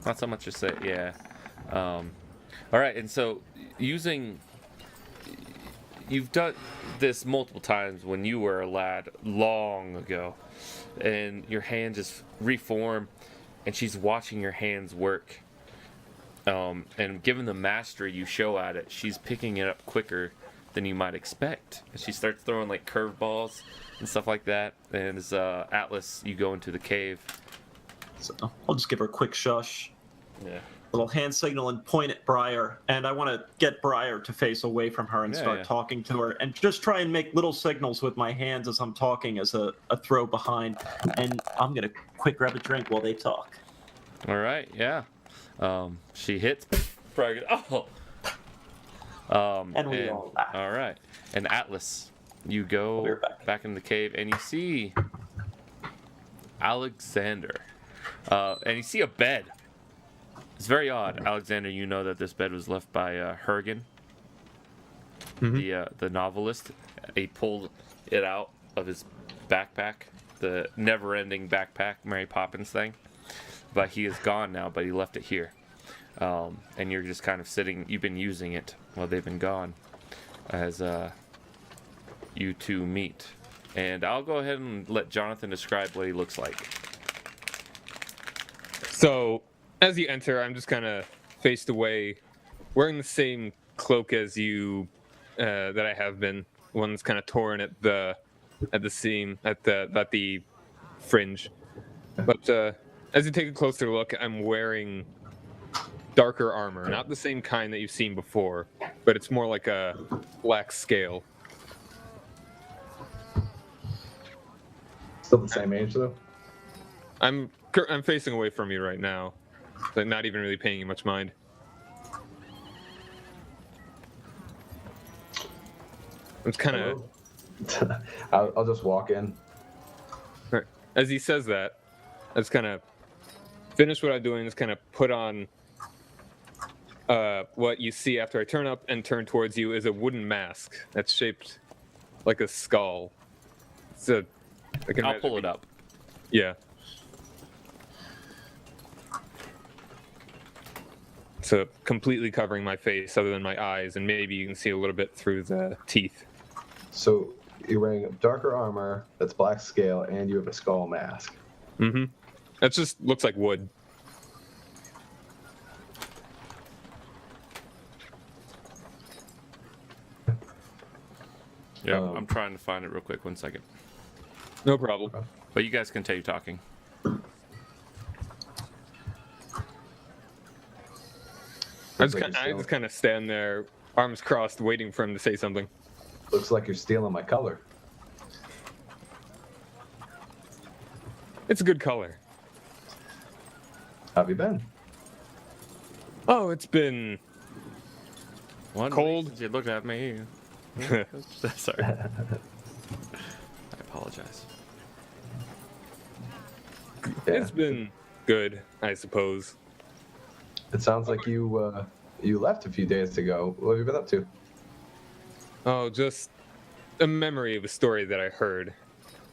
S2: Not so much to say, yeah. All right, and so you've done this multiple times when you were a lad long ago, and your hands just reform, and she's watching your hands work. And given the mastery you show at it, she's picking it up quicker than you might expect. And she starts throwing like curveballs and stuff like that. And as Atlas, you go into the cave.
S3: so I'll just give her a quick shush,
S2: Yeah.
S3: little hand signal, and point at Briar. And I want to get Briar to face away from her and start talking to her, and just try and make little signals with my hands as I'm talking as a throw behind. And I'm gonna quick grab a drink while they talk.
S2: All right. Yeah. She hits. Briar goes, oh.
S3: And we all laugh.
S2: All right. And Atlas, you
S3: I'll be
S2: go
S3: right back.
S2: in the cave and you see Alexander. And you see a bed. It's very odd. Alexander, you know that this bed was left by Hergen, the novelist. He pulled it out of his backpack, the never-ending backpack, Mary Poppins thing. But he is gone now, but he left it here. And you're just kind of sitting, you've been using it while they've been gone as you two meet. And I'll go ahead and let Jonathan describe what he looks like.
S4: So, as you enter, I'm just kind of faced away, wearing the same cloak as you that I have been. One's kind of torn at the seam, at the fringe. But as you take a closer look, I'm wearing darker armor, not the same kind that you've seen before, but it's more like a black scale.
S1: Still the same age though.
S4: I'm facing away from you right now, like not even really paying you much mind. It's kind of.
S1: I'll just walk in.
S4: As he says that, I just kind of finish what I'm doing. Just kind of put on what you see after I turn up and turn towards you is a wooden mask that's shaped like a skull. It's a.
S2: I'll pull it up.
S4: Yeah. So completely covering my face other than my eyes, and maybe you can see a little bit through the teeth.
S1: So you're wearing darker armor that's black scale, and you have a skull mask.
S4: Mm-hmm. That just looks like wood.
S2: Yeah, I'm trying to find it real quick. 1 second.
S4: No problem.
S2: But you guys continue talking.
S4: I just kind of stand there, arms crossed, waiting for him to say something.
S1: Looks like you're stealing my color.
S4: It's a good color.
S1: How have you been?
S4: Oh, it's been
S2: One
S4: cold.
S2: week since you looked at me. Sorry. I apologize.
S1: Yeah.
S4: It's been good, I suppose.
S1: It sounds like you left a few days ago. What have you been up to?
S4: Oh, just a memory of a story that I heard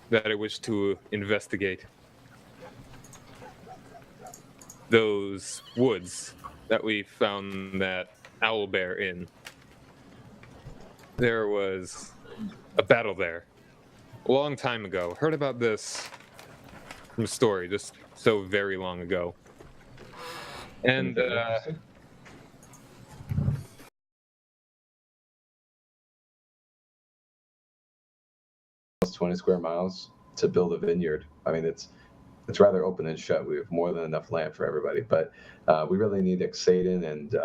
S4: that I wish to investigate. Those woods that we found that owl bear in. There was a battle there a long time ago. Heard about this from a story just so very long ago. And
S1: It's 20 square miles to build a vineyard. I mean, it's rather open and shut. We have more than enough land for everybody, but we really need Xaden and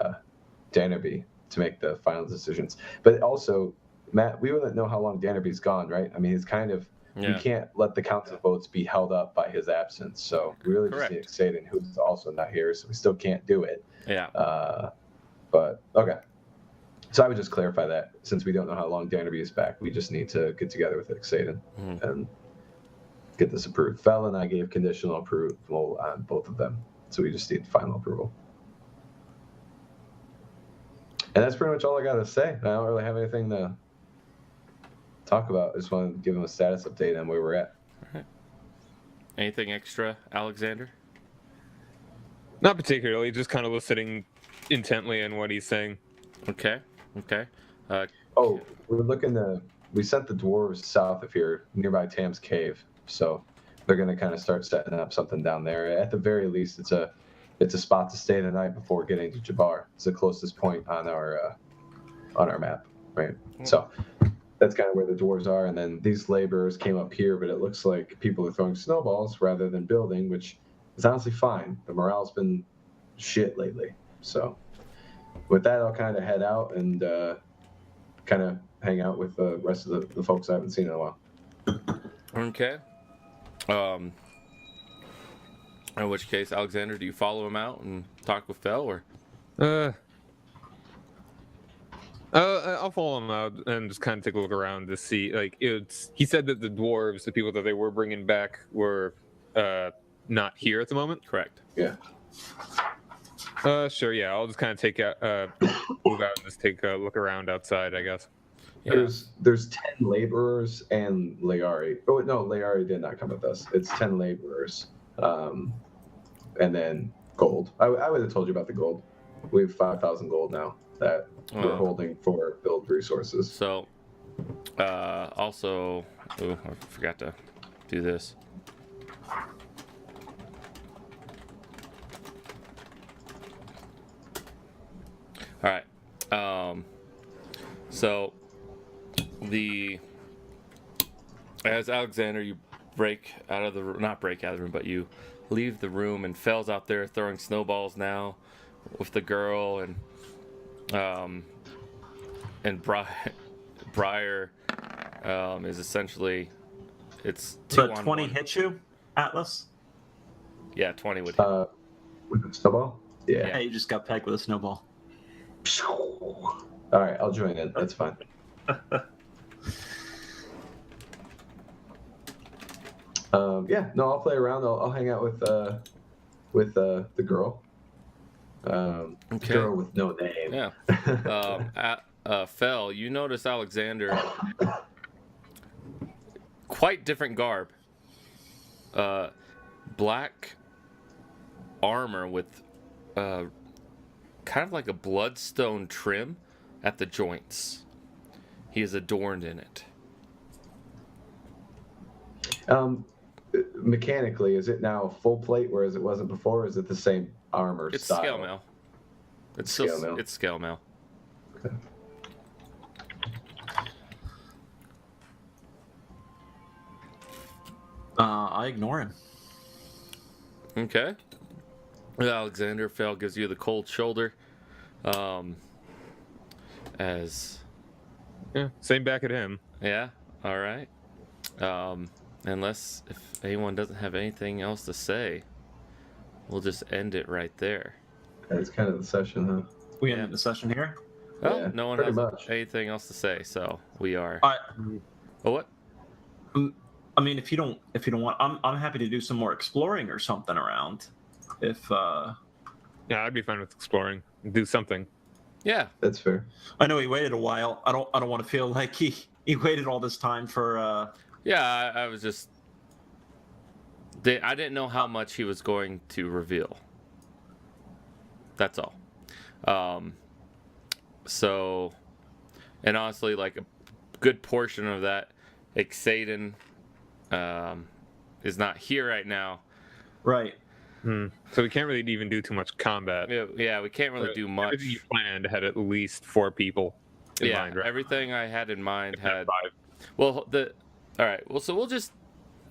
S1: Dannerby to make the final decisions. But also, Matt, we wouldn't know how long Dannerby's gone, right? I mean, it's kind of we can't let the council votes be held up by his absence. So we really just need Xaden, who's also not here, so we still can't do it.
S2: Yeah.
S1: But okay. So I would just clarify that since we don't know how long Dannerby is back, we just need to get together with Xaden and get this approved. Fel and I gave conditional approval on both of them, so we just need final approval. And that's pretty much all I got to say. I don't really have anything to talk about. I just want to give them a status update on where we're at.
S2: All right. Anything extra, Alexander?
S4: not particularly, just kind of listening intently on what he's saying.
S2: Okay.
S1: We sent the dwarves south of here, nearby Tam's Cave. So they're going to kind of start setting up something down there. At the very least, it's a spot to stay the night before getting to Jabbar. It's the closest point on our map, right? So that's kind of where the dwarves are. And then these laborers came up here, but it looks like people are throwing snowballs rather than building, which is honestly fine. The morale's been shit lately. So with that, I'll kind of head out and kind of hang out with the rest of the folks I haven't seen in a while.
S2: Okay. In which case, Alexander, do you follow him out and talk with Fel, or?
S4: I'll follow him out and just kind of take a look around to see. Like, he said that the dwarves, the people that they were bringing back, were not here at the moment.
S2: Correct.
S1: Yeah.
S4: Sure. Yeah, I'll just kind of move out and just take a look around outside, I guess.
S2: Yeah.
S1: There's 10 laborers and Leari. Oh no, Leari did not come with us. It's 10 laborers, and then gold. I would have told you about the gold. We have 5,000 gold now that we're holding for build resources.
S2: So, also, I forgot to do this. All right. So as Alexander, you not break out of the room, but you leave the room, and Fell's out there throwing snowballs now with the girl, and Briar is essentially it's 2
S3: So
S2: on
S3: 20
S2: 1.
S3: hit you, Atlas?
S2: Yeah, 20 would hit.
S1: With the snowball? Yeah.
S3: Yeah, you just got pegged with a snowball.
S1: All right, I'll join in. That's fine. Yeah, no, I'll play around. I'll hang out with the girl.
S2: Okay.
S1: Girl with no name.
S2: Yeah. Fell, you notice Alexander, quite different garb. Black armor with kind of like a bloodstone trim at the joints. He is adorned in it.
S1: Mechanically, is it now full plate, whereas it wasn't before? Or is it the same armor
S2: It's
S1: style?
S2: scale mail. It's
S1: Scale
S2: still
S1: mail.
S2: It's scale mail.
S1: Okay.
S3: I ignore him.
S2: Okay. Alexander Fell gives you the cold shoulder. As
S4: Yeah, same back at him.
S2: yeah, all right. Unless if anyone doesn't have anything else to say, we'll just end it right there.
S1: That's kind of the session, huh?
S3: We ended the session here.
S2: Well,
S1: Yeah,
S2: no one
S1: pretty
S2: has
S1: much.
S2: anything else to say, so we are.
S3: I
S2: Oh, what?
S3: mean, if you don't want, I'm happy to do some more exploring or something around. If
S4: Yeah, I'd be fine with exploring. Do something.
S2: Yeah.
S1: That's fair.
S3: I know he waited a while. I don't want to feel like he waited all this time for.
S2: Yeah, I was just. I didn't know how much he was going to reveal. That's all. So, and honestly, like a good portion of that, Xaden is not here right now.
S3: Right.
S4: So we can't really even do too much combat.
S2: Yeah, we can't really do much.
S4: Everything you planned had at least 4 people in mind, right?
S2: Everything I had in mind
S4: If not
S2: had
S4: 5.
S2: Well, all right. Well, so we'll just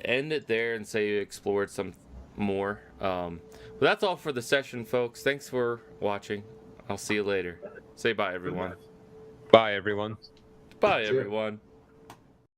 S2: end it there and say you explored some more. But that's all for the session, folks. Thanks for watching. I'll see you later. Say bye, everyone.
S4: Bye, everyone.
S2: Bye,
S1: See ya.
S2: everyone.